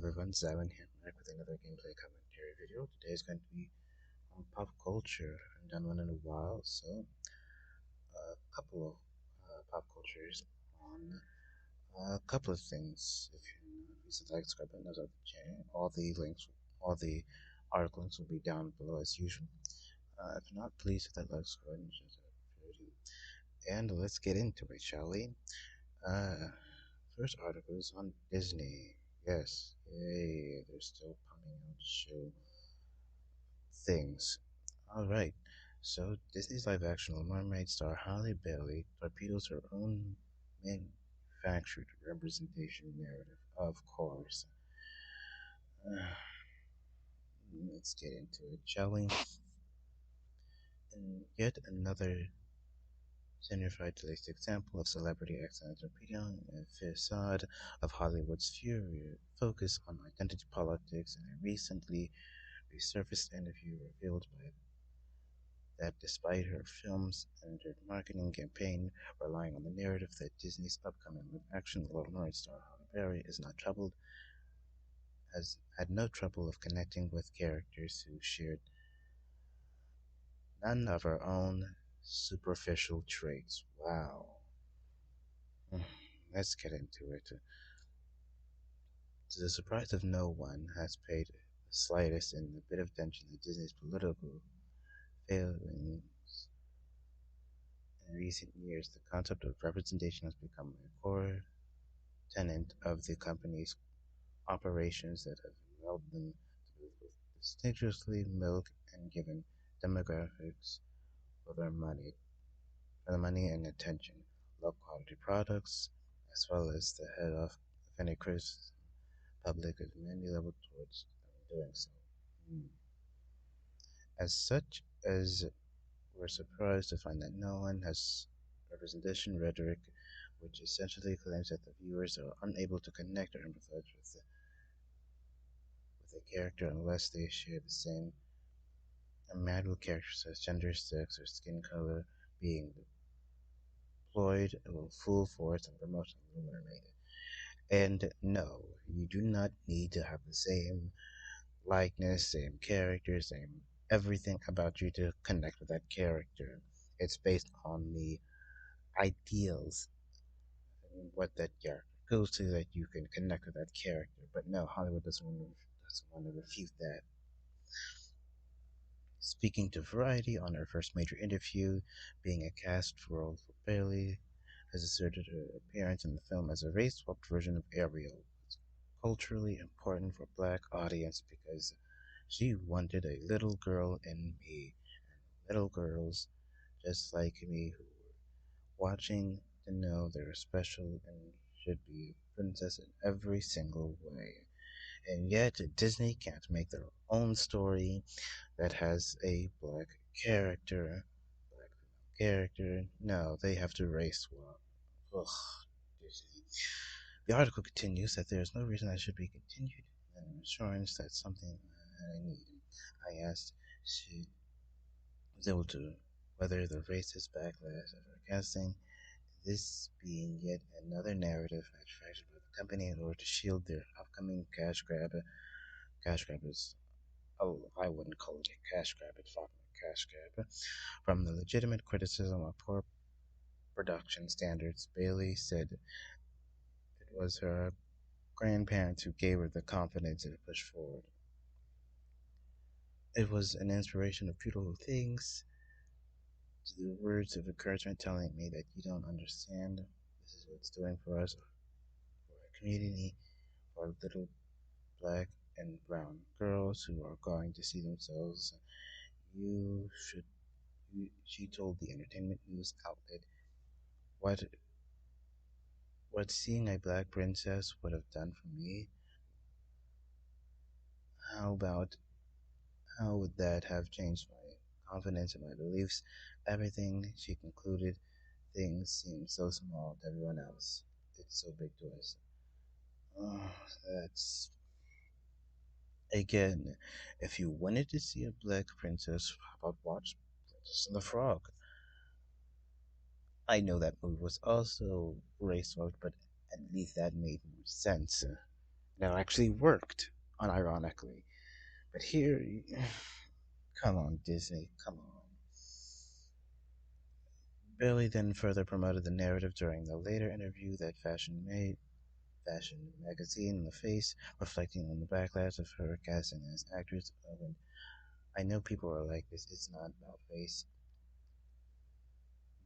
everyone, Zavin here, back with another gameplay commentary video. Today is going to be on pop culture. I haven't done one in a while, so a couple of pop cultures on a couple of things. If you visit the like, subscribe button, of the channel, all the articles will be down below as usual. If not, please hit that like, subscribe, and share the video. And let's get into it, shall we? Uh, First article is on Disney. Yes, yay, they're still pumping out show things. Alright, so Disney's live action Little Mermaid star Halle Bailey torpedoes her own manufactured representation narrative, of course. Let's get into it, shall we? And yet another Signified example of celebrity excellence torpedoing a facade of Hollywood's fury focus on identity politics in a recently resurfaced interview revealed that despite her film's and her marketing campaign relying on the narrative that Disney's upcoming live-action Little Mermaid star Halle Berry is not troubled, has had no trouble of connecting with characters who shared none of her own superficial traits. Wow. Let's get into it. To the surprise of no one has paid the slightest in the bit of attention to Disney's political failings in recent years, the concept of representation has become a core tenet of the company's operations that have allowed them to be both distinctiously milk and given demographics for their money and attention, low quality products, as well as the head of any criticism public at many level towards them doing so. Hmm. As such as we're surprised to find that no one has representation rhetoric, which essentially claims that the viewers are unable to connect or empathize with a character unless they share the same imaginable characters as gender, sex, or skin color being deployed in full force and promotion of the mermaid. And no, you do not need to have the same likeness, same character, same everything about you to connect with that character. It's based on the ideals and what that character goes to that you can connect with that character. But no, Hollywood doesn't want to refute that. Speaking to Variety on her first major interview, being a cast role for Bailey has asserted her appearance in the film as a race-swapped version of Ariel. It's culturally important for black audience because she wanted a little girl in me, little girls just like me who were watching to know they're special and should be a princess in every single way. And yet Disney can't make their own story that has a black character. Black character. No, they have to race swap. Ugh, Disney. The article continues that there is no reason I should be continued, and an assurance that something I need. I asked, should was able to weather the racist backlash of her casting, this being yet another narrative manufactured by the company in order to shield their upcoming cash grab. Cash grab is, oh, I wouldn't call it a cash grab, it's fucking a cash grab. From the legitimate criticism of poor production standards, Bailey said it was her grandparents who gave her the confidence to push forward. It was an inspiration of beautiful things, to the words of encouragement telling me that you don't understand. This is what it's doing for us, for our community, for little black and brown girls who are going to see themselves. You should. She told the entertainment news outlet what what seeing a black princess would have done for me. How about how would that have changed my confidence and my beliefs? Everything, she concluded, things seem so small to everyone else. It's so big to us. Oh, that's again. If you wanted to see a black princess, how about watch Princess and the Frog? I know that movie was also race swapped, but at least that made more sense. that actually worked, unironically. But here, come on, Disney, come on. Bailey then further promoted the narrative during the later interview that Fashion magazine in the face, reflecting on the backlash of her casting as actress. And I know people are like this. It's not about face,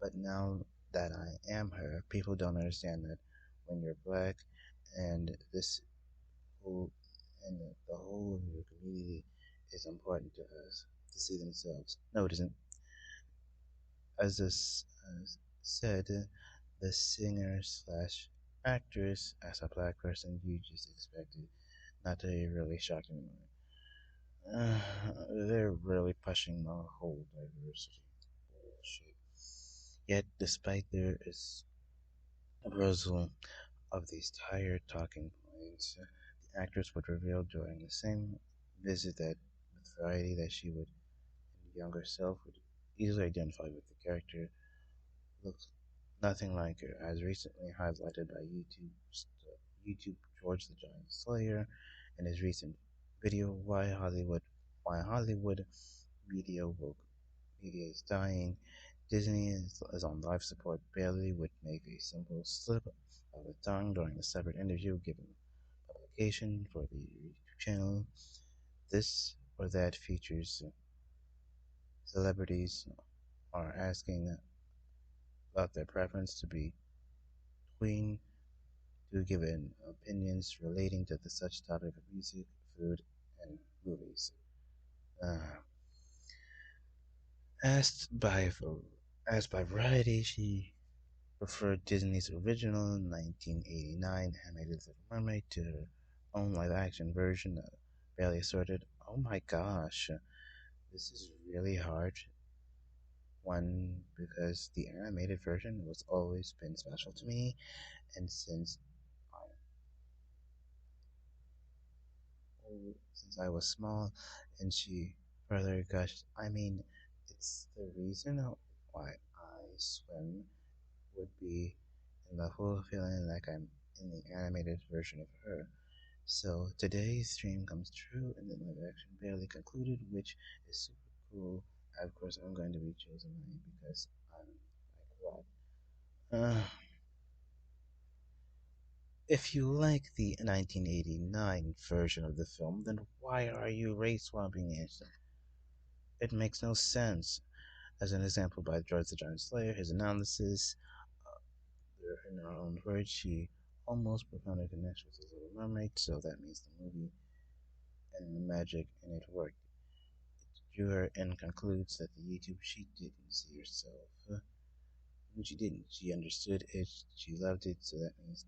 but now that I am her, people don't understand that when you're black, and this whole the whole of your community is important to us to see themselves. No, it isn't. As this said, the singer slash actress as a black person, you just expected not to be really shocked anymore. They're really pushing the whole diversity bullshit. Yet, despite there is appraisal of these tired talking points, the actress would reveal during the same visit that with variety that she would, in the younger self, would easily identify with the character. Looks nothing like her, as recently highlighted by YouTube George the Giant Slayer in his recent video Why Hollywood Media Woke Media is Dying. Disney is on life support. Bailey would make a simple slip of the tongue during a separate interview given publication for the YouTube channel. This or that features celebrities are asking about their preference to be queen to give in opinions relating to the such topic of music, food, and movies. Uh, asked by asked by Variety, she preferred Disney's original 1989 animated Little Mermaid to her own live-action version. Bailey asserted, "Oh my gosh, this is really hard. One, because the animated version was always been special to me, and since I was small," and she further gushed, "I mean, it's the reason why I swim would be in the whole feeling like I'm in the animated version of her. So today's dream comes true, and the live action barely concluded, which is super cool. Of course, I'm going to be chosen because I'm like what? If you like the 1989 version of the film, then why are you race swapping it? It makes no sense. As an example by George the Giant Slayer, his analysis, in her own words, she almost profound a connection with the Little Mermaid, so that means the movie and the magic in it worked. It drew her and concludes that the YouTube she didn't see herself. She didn't. She understood it. She loved it. So that means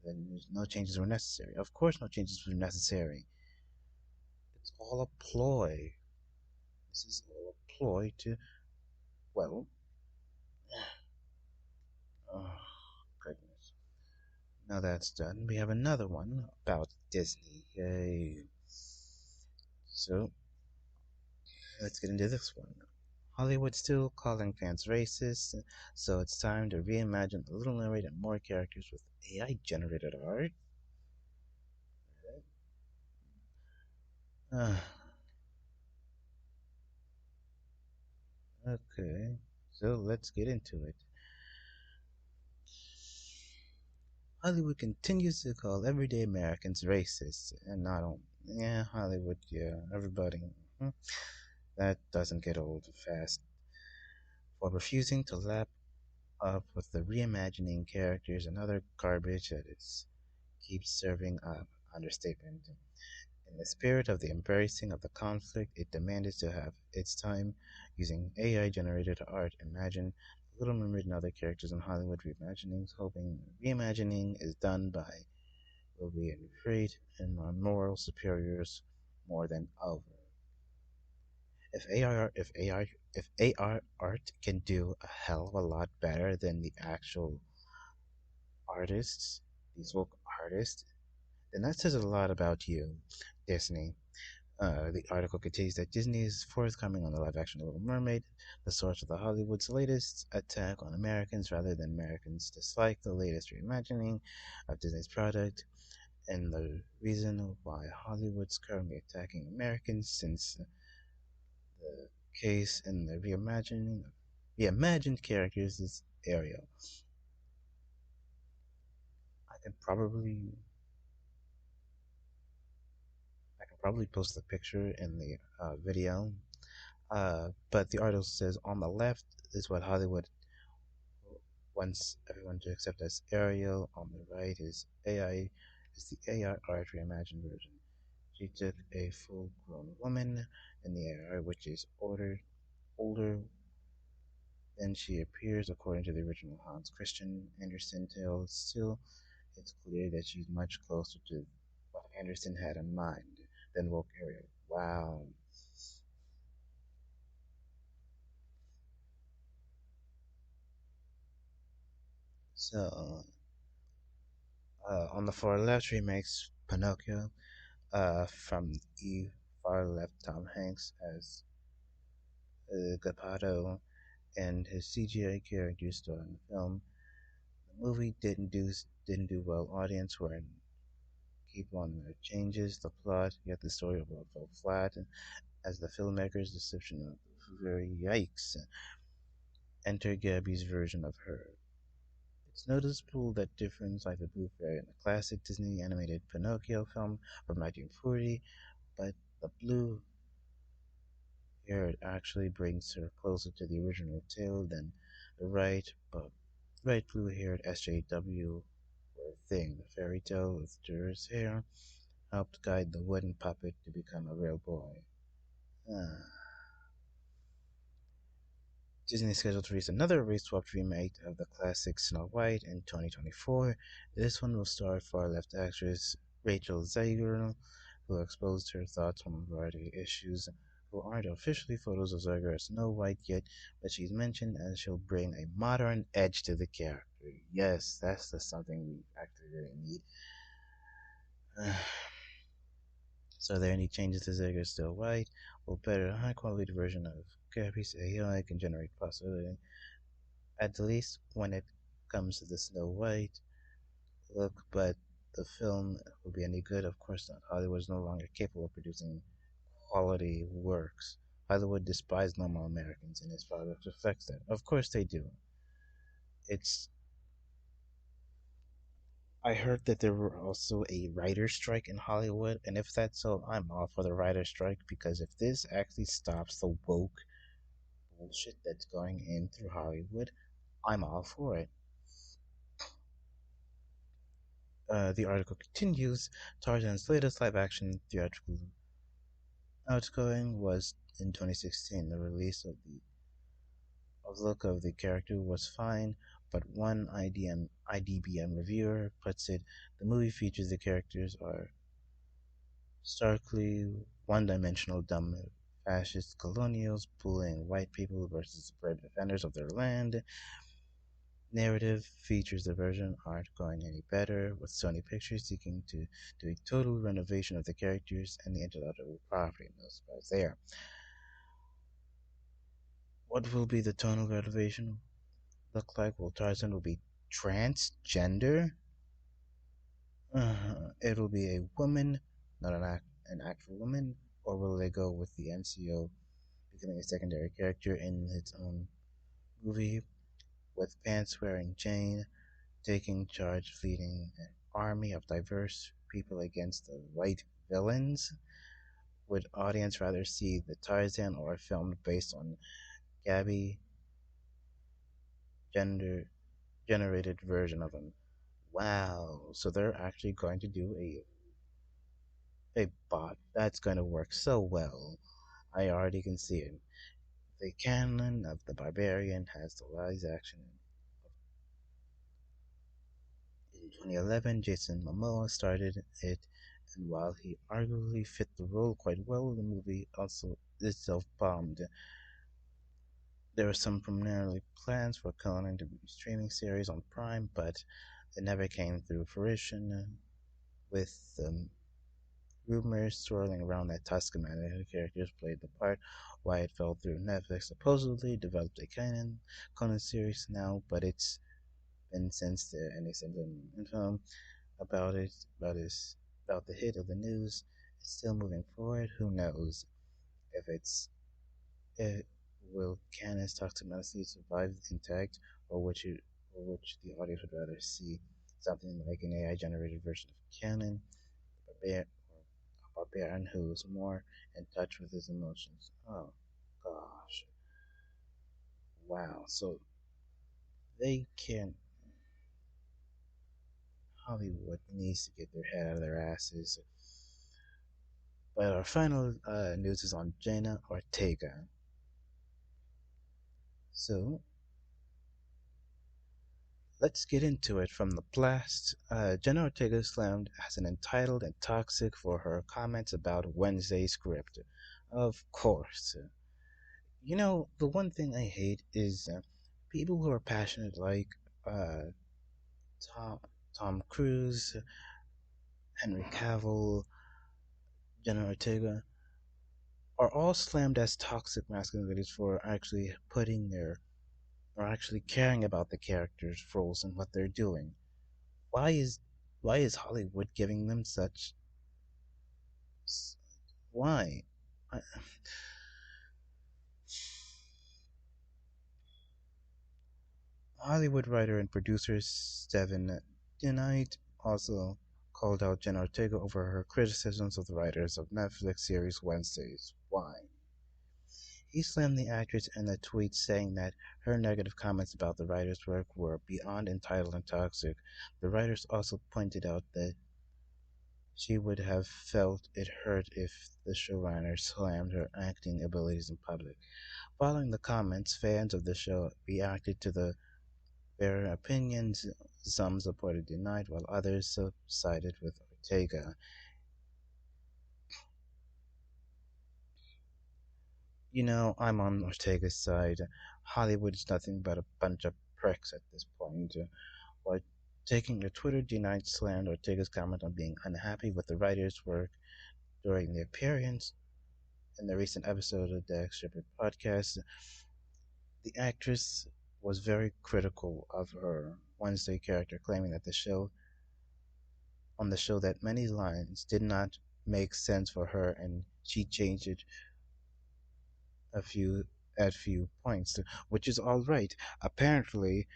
then no changes were necessary. Of course, no changes were necessary. It's all a ploy. This is all a ploy to, well, oh, goodness. Now that's done, we have another one about Disney. Yay. So, let's get into this one. Hollywood still calling fans racist, so it's time to reimagine the Little Mermaid and more characters with AI generated art. Uh, okay, so let's get into it. Hollywood continues to call everyday Americans racist, and not only, yeah, Hollywood, yeah, everybody. Mhm. That doesn't get old fast. For refusing to lap up with the reimagining characters and other garbage that it keeps serving up. Understatement. In the spirit of the embracing of the conflict, it demanded to have its time using AI generated art. Imagine Little Mermaid and other characters in Hollywood reimaginings, hoping reimagining is done by will be afraid and our moral superiors more than ever. If AR art can do a hell of a lot better than the actual artists, these woke artists, then that says a lot about you, Disney. The article continues that Disney is forthcoming on the live action Little Mermaid, the source of the Hollywood's latest attack on Americans rather than Americans dislike the latest reimagining of Disney's product. and the reason why Hollywood's currently attacking Americans since the case in the reimagined characters is Ariel. I can probably I can probably post the picture in the video. But the article says on the left is what Hollywood wants everyone to accept as Ariel. On the right is the AI art reimagined version. She took a full-grown woman in the AI, which is older than she appears, according to the original Hans Christian Andersen tale. Still, it's clear that she's much closer to what Anderson had in mind than woke Ariel. Wow. So, on the far left, she makes Pinocchio. From the far left, Tom Hanks as Geppetto and his CGI character star in the film. The movie didn't do well. Audience were keep on the changes, the plot, yet the story overall fell flat. As the filmmaker's deception of very yikes enter Gabby's version of her. It's noticeable that difference like the blue fairy in the classic Disney animated Pinocchio film from 1940, but the blue haired actually brings her closer to the original tale than the right blue haired SJW thing. The fairy tale with Doris' hair helped guide the wooden puppet to become a real boy. Ah. Disney is scheduled to release another re-swapped remake of the classic Snow White in 2024. This one will star far-left actress Rachel Zegler, who exposed her thoughts on a variety of issues, who aren't officially photos of Zegler as Snow White yet, but she's mentioned as she'll bring a modern edge to the character. Yes, that's the something we actually really need. So, are there any changes to Zegler's Still White? Well, better, a high-quality version of Gabby's AI can generate possibility at least when it comes to the Snow White look, but the film will be any good? Of course not. Hollywood is no longer capable of producing quality works. Hollywood despises normal Americans, and its product reflects that. Of course they do. It's. I heard that there were also a writer's strike in Hollywood, and if that's so, I'm all for the writer's strike because if this actually stops the woke bullshit that's going in through Hollywood, I'm all for it. The article continues. Tarzan's latest live action theatrical outgoing was in 2016. The release of look of the character was fine, but one IDBM reviewer puts it the movie features the characters are starkly one dimensional dumb fascist colonials bullying white people versus brave defenders of their land. Narrative features the version aren't going any better, with Sony Pictures seeking to do a total renovation of the characters and the intellectual property. No surprise there. What will be the tonal renovation look like? Well, Tarzan will be transgender. It'll be a woman, not an actual woman, or will they go with the NCO becoming a secondary character in its own movie with pants wearing Jane taking charge, leading an army of diverse people against the white villains? Would audience rather see the Tarzan or a film based on Gabby gender generated version of him? Wow! So they're actually going to do a bot that's going to work so well. I already can see it. The canon of the barbarian has the live action. In 2011, Jason Momoa started it, and while he arguably fit the role quite well, the movie also itself bombed. There were some preliminary plans for Conan to be a streaming series on Prime, but it never came through fruition, with rumors swirling around that Tuscan man characters played the part. Why it fell through. Netflix supposedly developed a Conan series now, but it's been since the NXT film. about it, about the hit of the news. It's still moving forward. Who knows if it will Canon's toxic masculinity survive intact, or which the audience would rather see something like an AI generated version of Canon, a barbarian who's more in touch with his emotions. Oh gosh, wow! So they can Hollywood needs to get their head out of their asses. But our final news is on Jenna Ortega. So let's get into it from the blast. Jenna Ortega slammed as an entitled and toxic for her comments about Wednesday's script. Of course. You know, the one thing I hate is people who are passionate like uh, Tom, Tom Cruise, Henry Cavill, Jenna Ortega, are all slammed as toxic masculinity for actually putting their or actually caring about the characters' roles and what they're doing. Why is why is Hollywood giving them such why? I, Hollywood writer and producer Steven Knight also called out Jen Ortega over her criticisms of the writers of Netflix series Wednesdays. Why? He slammed the actress in a tweet saying that her negative comments about the writer's work were beyond entitled and toxic. The writers also pointed out that she would have felt it hurt if the showrunner slammed her acting abilities in public. Following the comments, fans of the show reacted to their opinions. Some supported Denied, while others sided with Ortega. You know, I'm on Ortega's side. Hollywood is nothing but a bunch of pricks at this point. While taking to Twitter, Denied slammed Ortega's comment on being unhappy with the writer's work during the appearance in the recent episode of the Shepherd podcast. The actress was very critical of her Wednesday character, claiming that the show that many lines did not make sense for her, and she changed it a few at few points, which is all right. Apparently,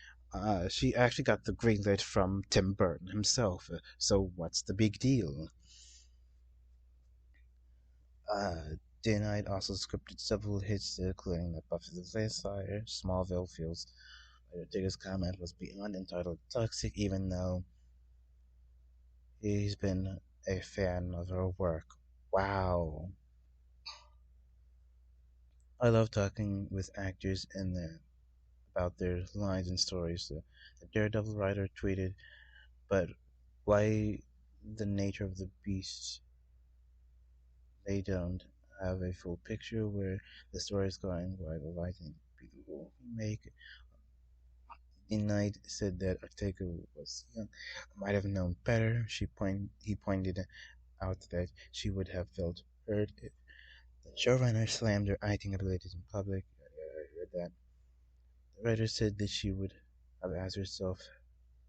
she actually got the green light from Tim Burton himself. So what's the big deal? Day Night also scripted several hits, including the Buffy the Vampire, Smallville feels. Digger's comment was beyond entitled toxic, even though he's been a fan of her work. Wow. I love talking with actors about their lines and stories. The Daredevil writer tweeted, but why the nature of the beast? They don't have a full picture where the story is going, why the lighting people who make Knight said that Ortega was young, might have known better. He pointed out that she would have felt hurt if the showrunner slammed her acting abilities in public. I read that. The writer said that she would have asked herself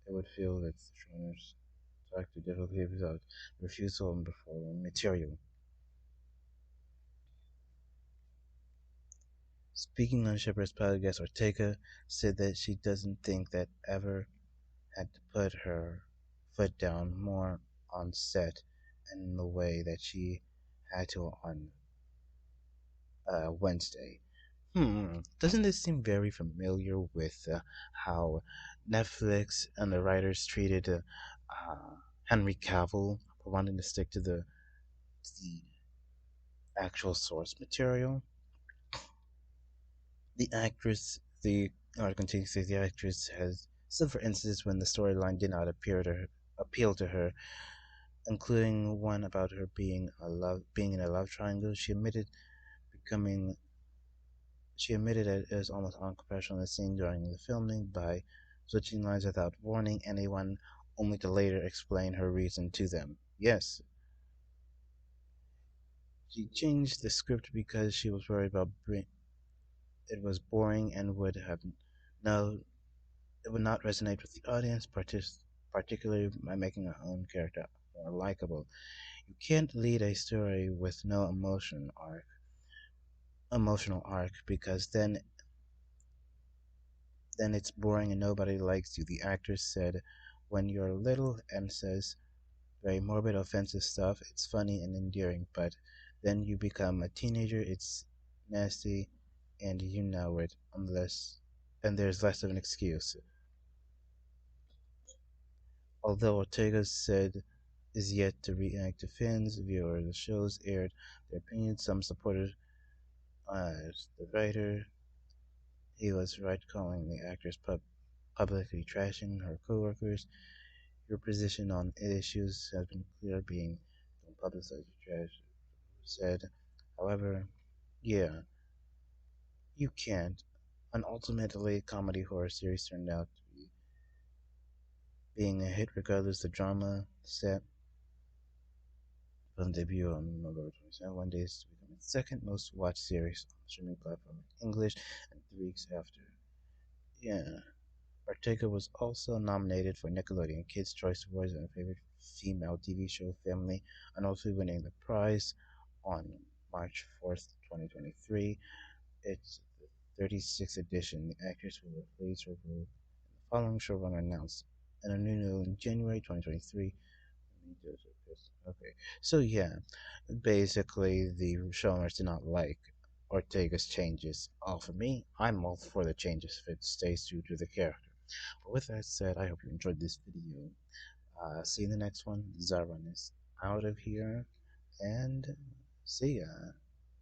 it would feel that the showrunners talked to difficulty without refusal and before material. Speaking on Shepard's podcast, Ortega said that she doesn't think that ever had to put her foot down more on set in the way that she had to on Wednesday. Doesn't this seem very familiar with how Netflix and the writers treated Henry Cavill for wanting to stick to the actual source material? The article continues to say the actress has several instances when the storyline did not appeal to her, including one about her being in a love triangle. Becoming She admitted it was almost unprofessional in the scene during the filming by switching lines without warning anyone, only to later explain her reason to them. Yes, she changed the script because she was worried about it was boring and no, it would not resonate with the audience. particularly by making our own character more likable. You can't lead a story with no emotional arc because then it's boring and nobody likes you. The actor said, when you're little and says very morbid, offensive stuff, it's funny and endearing, but then you become a teenager, it's nasty, and you know it, and there's less of an excuse. Although Ortega said is yet to react to fans, viewers, the shows aired their opinions. Some supported the writer. He was right calling the actress publicly trashing her coworkers. Your position on issues has been clear, being don't publicize your trash, said. However, yeah, you can't. An ultimately comedy horror series turned out to be being a hit regardless the drama set from debut on November 27, one day to become the second most watched series on the streaming platform in English and 3 weeks after. Yeah. Ortega was also nominated for Nickelodeon Kids' Choice Awards and Favorite Female TV Show Family, and also winning the prize on March 4th, 2023. It's the 36th edition. The actress will replace her role in the following showrunner announced and a new in January 2023. Okay, so yeah, basically the showrunners did not like Ortega's changes. For me, I'm all for the changes if it stays true to the character. But with that said, I hope you enjoyed this video. See you in the next one. Zaran is out of here, and see ya.